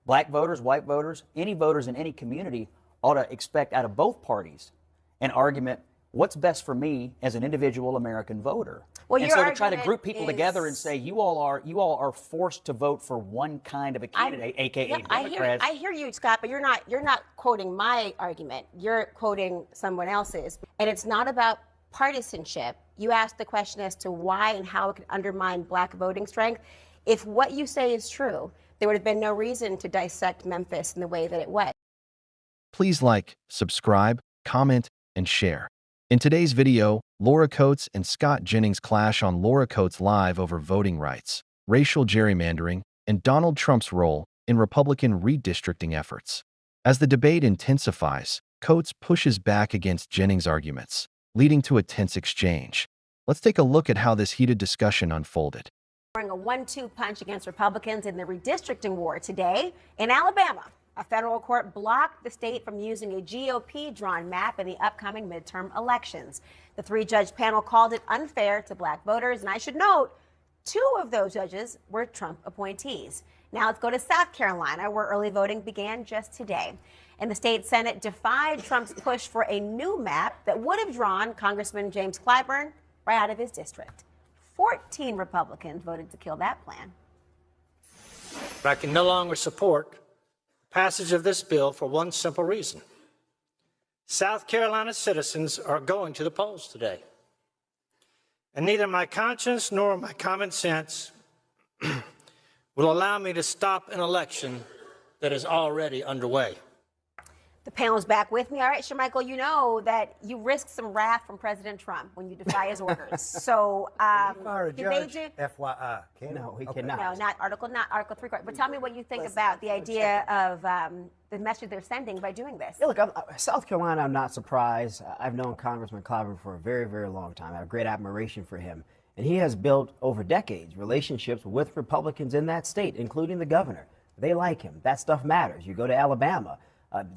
Black voters, white voters, any voters in any community ought to expect out of both parties an argument, what's best for me as an individual American voter. Well, and your so to try to argument group people together and say you all are forced to vote for one kind of a candidate, aka Democrats. I hear you, Scott, but you're not quoting my argument. You're quoting someone else's, and it's not about partisanship. You asked the question as to why and how it could undermine black voting strength. If what you say is true, there would have been no reason to dissect Memphis in the way that it was. Please like, subscribe, comment, and share. In today's video, Laura Coates and Scott Jennings clash on Laura Coates Live over voting rights, racial gerrymandering, and Donald Trump's role in Republican redistricting efforts. As the debate intensifies, Coates pushes back against Jennings' arguments, leading to a tense exchange. Let's take a look at how this heated discussion unfolded. A 1-2 punch against Republicans in the redistricting war today in Alabama. A federal court blocked the state from using a GOP-drawn map in the upcoming midterm elections. The three-judge panel called it unfair to black voters, and I should note, 2 of those judges were Trump appointees. Now let's go to South Carolina, where early voting began just today. And the state Senate defied Trump's push for a new map that would have drawn Congressman James Clyburn right out of his district. 14 Republicans voted to kill that plan. But I can no longer support passage of this bill for one simple reason. South Carolina citizens are going to the polls today. And neither my conscience nor my common sense will allow me to stop an election that is already underway. The panel's back with me. All right, Shermichael, you know that you risk some wrath from President Trump when you defy his orders. So, fire a did judge, they do? FYI. No, he cannot. No, not Article 3. But tell me what you think about the idea of the message they're sending by doing this. Yeah, look, South Carolina, I'm not surprised. I've known Congressman Clyburn for a very, very long time. I have great admiration for him. And he has built, over decades, relationships with Republicans in that state, including the governor. They like him. That stuff matters. You go to Alabama.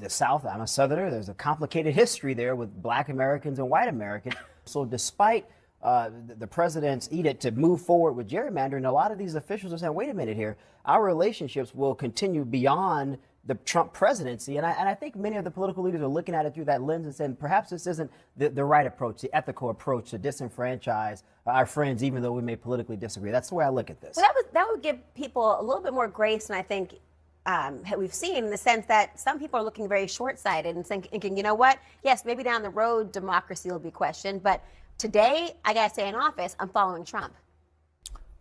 The South, I'm a Southerner, there's a complicated history there with black Americans and white Americans. So despite the president's edict to move forward with gerrymandering, a lot of these officials are saying, wait a minute here, our relationships will continue beyond the Trump presidency. And I think many of the political leaders are looking at it through that lens and saying, perhaps this isn't the right approach, the ethical approach to disenfranchise our friends, even though we may politically disagree. That's the way I look at this. Well, that would give people a little bit more grace, and I think we've seen, in the sense that some people are looking very short-sighted and thinking, you know what, yes, maybe down the road democracy will be questioned, but today I got to stay in office, I'm following Trump.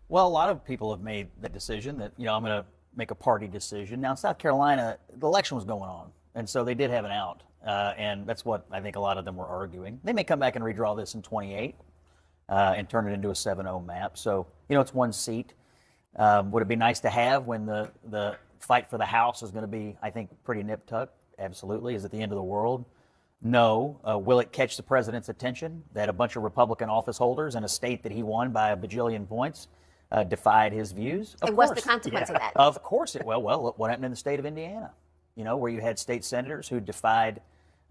Well, a lot of people have made that decision that, I'm going to make a party decision. Now, in South Carolina, the election was going on, and so they did have an out, and that's what I think a lot of them were arguing. They may come back and redraw this in 28 and turn it into a 7-0 map. So, it's one seat. Would it be nice to have when the fight for the House is going to be, I think, pretty nip-tucked? Absolutely. Is it the end of the world? No. Will it catch the president's attention that a bunch of Republican office holders in a state that he won by a bajillion points defied his views? Of and course. What's the consequence of that? Of course it will. Well, what happened in the state of Indiana? Where you had state senators who defied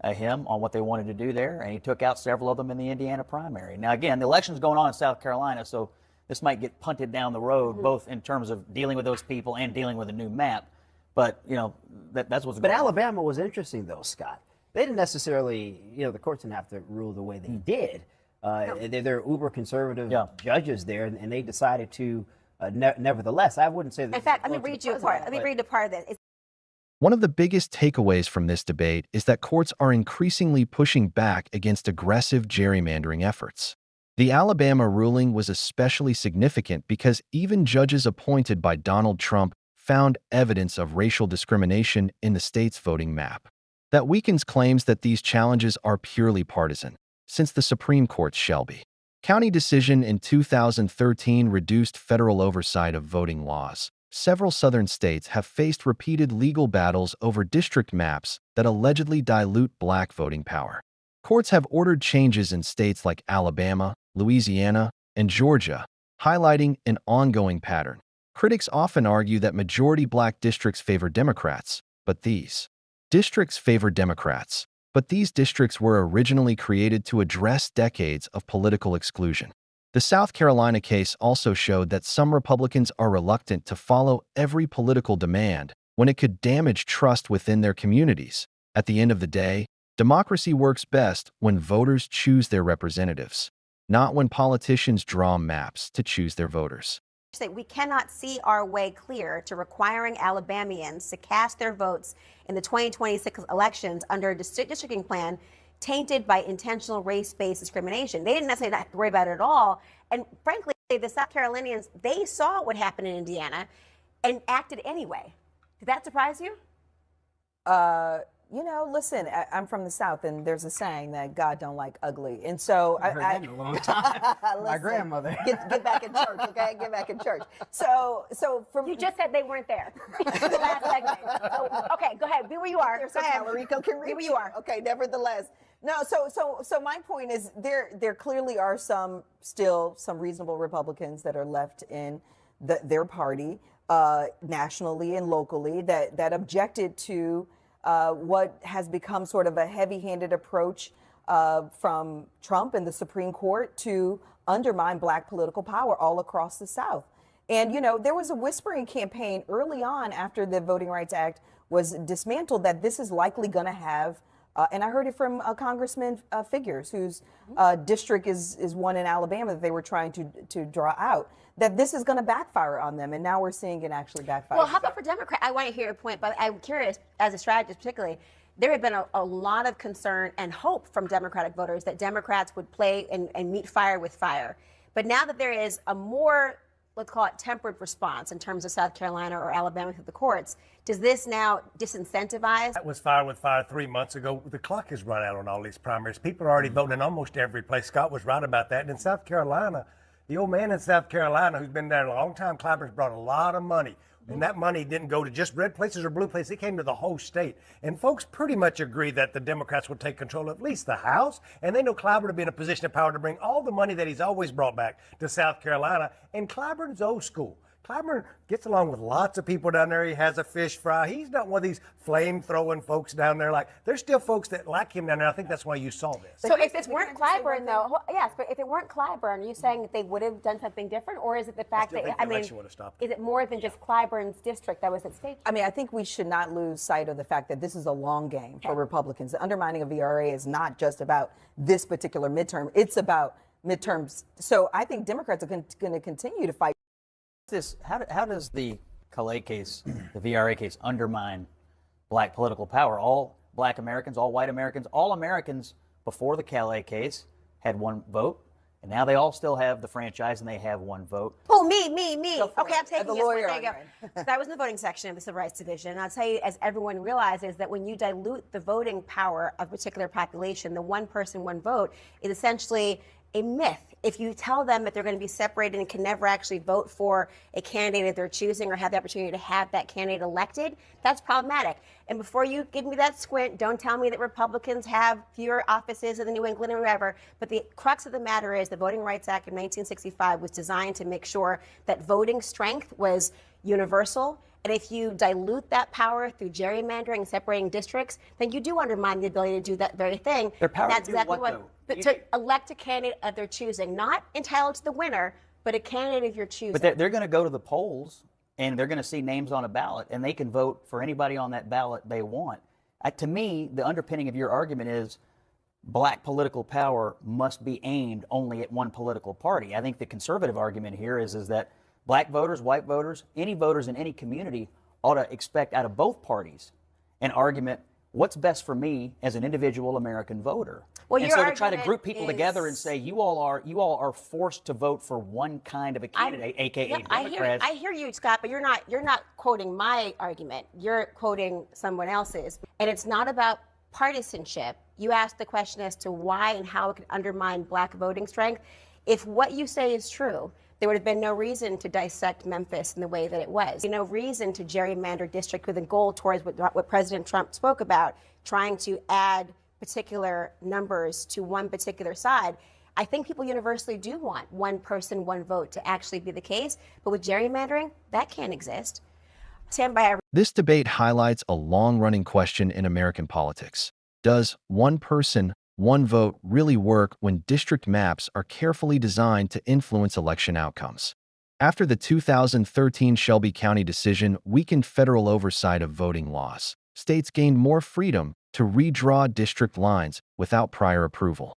him on what they wanted to do there, and he took out several of them in the Indiana primary. Now, again, the election's going on in South Carolina, so this might get punted down the road, both in terms of dealing with those people and dealing with a new map. But, that's what's going on. But Alabama was interesting, though, Scott. They didn't necessarily, the courts didn't have to rule the way they did. They're uber conservative judges there, and they decided to, nevertheless, I wouldn't say that. In fact, let me read you a part. Let me read a part of this. One of the biggest takeaways from this debate is that courts are increasingly pushing back against aggressive gerrymandering efforts. The Alabama ruling was especially significant because even judges appointed by Donald Trump found evidence of racial discrimination in the state's voting map. That weakens claims that these challenges are purely partisan, since the Supreme Court's Shelby County decision in 2013 reduced federal oversight of voting laws. Several southern states have faced repeated legal battles over district maps that allegedly dilute black voting power. Courts have ordered changes in states like Alabama, Louisiana, and Georgia, highlighting an ongoing pattern. Critics often argue that majority black districts favor Democrats, but these districts were originally created to address decades of political exclusion. The South Carolina case also showed that some Republicans are reluctant to follow every political demand when it could damage trust within their communities. At the end of the day, democracy works best when voters choose their representatives, not when politicians draw maps to choose their voters. We cannot see our way clear to requiring Alabamians to cast their votes in the 2026 elections under a districting plan tainted by intentional race-based discrimination. They didn't necessarily have to worry about it at all. And frankly, the South Carolinians, they saw what happened in Indiana and acted anyway. Did that surprise you? You know, listen, I'm from the South, and there's a saying that God don't like ugly. And so I've heard that in a long time. My listen, grandmother. Get back in church, okay? Get back in church. So from You just said they weren't there. The last segment. So, okay, go ahead. Be where you are. So Go ahead. Talarico can reach Be where you are. Okay, nevertheless. No, so my point is there clearly are still some reasonable Republicans that are left in their party, nationally and locally, that objected to what has become sort of a heavy-handed approach from Trump and the Supreme Court to undermine Black political power all across the South. And, you know, there was a whispering campaign early on after the Voting Rights Act was dismantled that this is likely going to have, and I heard it from Congressman Figures, whose district is one in Alabama that they were trying to draw out, that this is going to backfire on them. And now we're seeing it actually backfire. Well, how about for Democrats? I want to hear your point, but I'm curious, as a strategist particularly, there had been a lot of concern and hope from Democratic voters that Democrats would play and meet fire with fire. But now that there is a more, let's call it, tempered response in terms of South Carolina or Alabama through the courts, does this now disincentivize? That was fire with fire 3 months ago. The clock has run out on all these primaries. People are already voting in almost every place. Scott was right about that. And in South Carolina, the old man in South Carolina who's been there a long time, Clyburn's brought a lot of money. And that money didn't go to just red places or blue places. It came to the whole state. And folks pretty much agree that the Democrats will take control of at least the House. And they know Clyburn to be in a position of power to bring all the money that he's always brought back to South Carolina. And Clyburn's old school. Clyburn gets along with lots of people down there. He has a fish fry. He's not one of these flame-throwing folks down there. Like, there's still folks that like him down there. I think that's why you saw this. So if this weren't Clyburn, though, yes, but if it weren't Clyburn, are you saying that they would have done something different? Or is it the fact that, I mean, is it more than just Clyburn's district that was at stake? I mean, I think we should not lose sight of the fact that this is a long game for Republicans. The undermining of VRA is not just about this particular midterm. It's about midterms. So I think Democrats are going to continue to fight. How does the Calais case, the VRA case, undermine Black political power? All Black Americans, all white Americans, all Americans before the Calais case had one vote, and now they all still have the franchise and they have one vote. Oh, me. Okay, I'm taking the this one. lawyer There you go. on So I was in the voting section of the Civil Rights Division, and I'll tell you, as everyone realizes, that when you dilute the voting power of a particular population, the one person, one vote is essentially a myth. If you tell them that they're going to be separated and can never actually vote for a candidate that they're choosing or have the opportunity to have that candidate elected, that's problematic. And before you give me that squint, don't tell me that Republicans have fewer offices in the New England or wherever. But the crux of the matter is the Voting Rights Act of 1965 was designed to make sure that voting strength was universal. And if you dilute that power through gerrymandering and separating districts, then you do undermine the ability to do that very thing. Their power and that's to do exactly what, though? But to elect a candidate of their choosing, not entitled to the winner, but a candidate of your choosing. But they're going to go to the polls and they're going to see names on a ballot and they can vote for anybody on that ballot they want. To me, the underpinning of your argument is Black political power must be aimed only at one political party. I think the conservative argument here is that Black voters, white voters, any voters in any community ought to expect out of both parties an argument, what's best for me as an individual American voter? Well, and your so to try to argument group people together and is- say you all are forced to vote for one kind of a candidate, aka Yep, Democrats. I hear you, Scott, but you're not quoting my argument. You're quoting someone else's. And it's not about partisanship. You asked the question as to why and how it could undermine Black voting strength. If what you say is true, there would have been no reason to dissect Memphis in the way that it was. No reason to gerrymander district with a goal towards what President Trump spoke about, trying to add particular numbers to one particular side. I think people universally do want one person, one vote to actually be the case. But with gerrymandering, that can't exist. Stand by. This debate highlights a long-running question in American politics. Does one person, one vote really work when district maps are carefully designed to influence election outcomes? After the 2013 Shelby County decision weakened federal oversight of voting laws, states gained more freedom to redraw district lines without prior approval.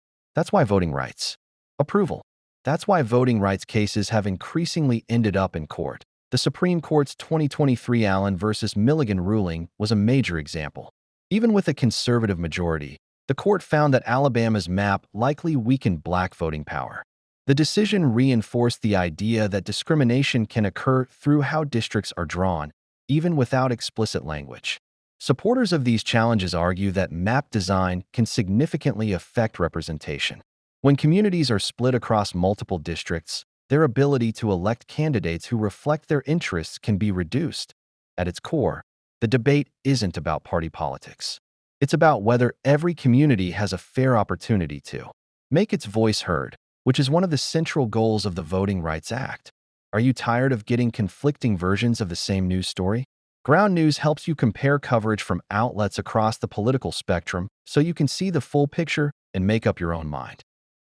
That's why voting rights cases have increasingly ended up in court. The Supreme Court's 2023 Allen versus Milligan ruling was a major example. Even with a conservative majority, the court found that Alabama's map likely weakened black voting power. The decision reinforced the idea that discrimination can occur through how districts are drawn, even without explicit language. Supporters of these challenges argue that map design can significantly affect representation. When communities are split across multiple districts, their ability to elect candidates who reflect their interests can be reduced. At its core, the debate isn't about party politics. It's about whether every community has a fair opportunity to make its voice heard, which is one of the central goals of the Voting Rights Act. Are you tired of getting conflicting versions of the same news story? Ground News helps you compare coverage from outlets across the political spectrum so you can see the full picture and make up your own mind.